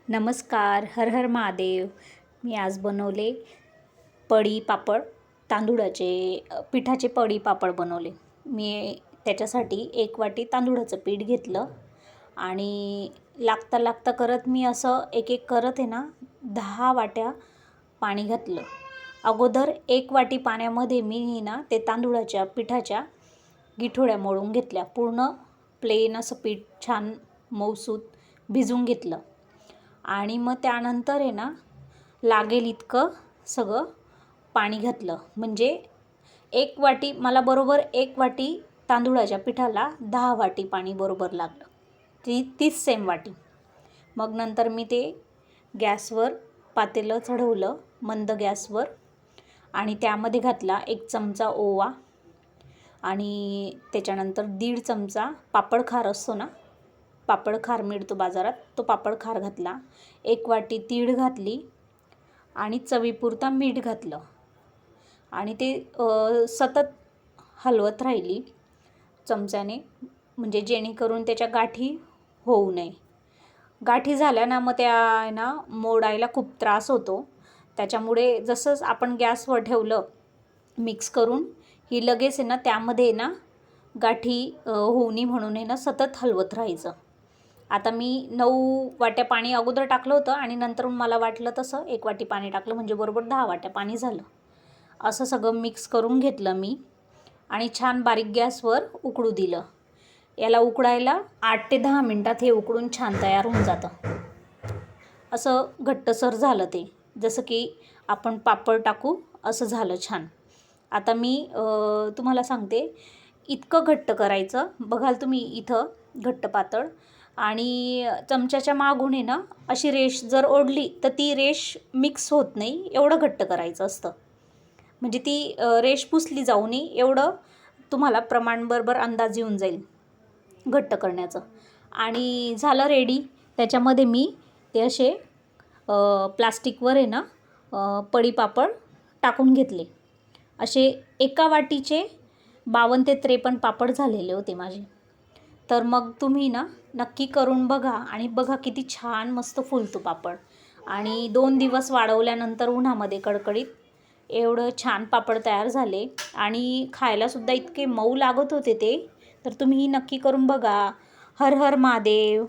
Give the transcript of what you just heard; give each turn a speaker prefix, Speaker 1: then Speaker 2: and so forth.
Speaker 1: नमस्कार, हर हर महादेव. मी आज बनवले पडी पापड, तांदूळाचे पिठाचे पडी पापड बनवले. मी त्याच्यासाठी 1 वाटी तांदूळाचं पीठ घेतलं आणि लागता करत मी असं एक करत आहे ना 10 वाट्या पाणी घातलं. अगोदर 1 वाटी पाण्यामध्ये मी ना ते तांदूळाच्या पिठाच्या गिठोड्या मळून घेतल्या. पूर्ण प्लेन असं पीठ छान मऊसूत भिजवून घेतलं आणि मग त्यानंतर आहे ना लागेल इतकं सगळं पाणी घातलं. म्हणजे 1 वाटी मला बरोबर 1 वाटी तांदूळाच्या पिठाला 10 वाटी पाणी बरोबर लागलं. तीच सेम वाटी. मग नंतर मी ते गॅसवर पातेलं चढवलं मंद गॅसवर आणि त्यामध्ये घातला 1 चमचा ओवा आणि त्याच्यानंतर 1.5 चमचा पापड खार असतो ना, पापड खार मिळतो बाजारात, तो पापड खार घातला. 1 वाटी तीळ घातली आणि चवीपुरता मीठ घातलं आणि ते सतत हलवत राहिली चमच्याने, म्हणजे जेणेकरून त्याच्या गाठी होऊ नये. गाठी झाल्या ना मग त्या आहे ना मोडायला खूप त्रास होतो. त्याच्यामुळे जसंच आपण गॅसवर ठेवलं मिक्स करून, ही लगेच आहे ना त्यामध्ये ना गाठी होऊ नये म्हणून आहे ना सतत हलवत राहायचं. आता मी 9 वाट्या पाणी अगोदर टाकलं होतं आणि नंतर मला वाटलं तसं 1 वाटी पाणी टाकलं म्हणजे बरोबर 10 वाट्या पाणी झालं. असं सगळं मिक्स करून घेतलं मी आणि छान बारीक गॅसवर उकळू दिलं. याला उकडायला 8 ते 10 मिनटात हे उकडून छान तयार होऊन जातं. असं घट्टसर झालं ते, जसं की आपण पापड टाकू असं झालं छान. आता मी तुम्हाला सांगते इतकं घट्ट करायचं. बघाल तुम्ही इथं घट्ट पातळ आणि चमच्याच्या मागून आहे ना अशी रेष जर ओढली तर ती रेष मिक्स होत नाही, एवढं घट्ट करायचं असतं. म्हणजे ती रेष पुसली जाऊ नये एवढं तुम्हाला प्रमाण बरोबर अंदाज येऊन जाईल घट्ट करण्याचं. आणि झालं रेडी. त्याच्यामध्ये मी ते असे प्लास्टिकवर आहे ना पडी पापड टाकून घेतले. असे 1 वाटीचे 52 ते 53 पापड झालेले होते माझे. तर मग तुम्ही ना नक्की करून बघा आणि बघा किती छान मस्त फुलतो पापड. आणि 2 दिवस वाळवल्यानंतर उन्हामध्ये कडकडीत एवढं छान पापड तयार झाले आणि खायलासुद्धा इतके मऊ लागत होते ते. तर तुम्ही नक्की करून बघा. हर हर महादेव.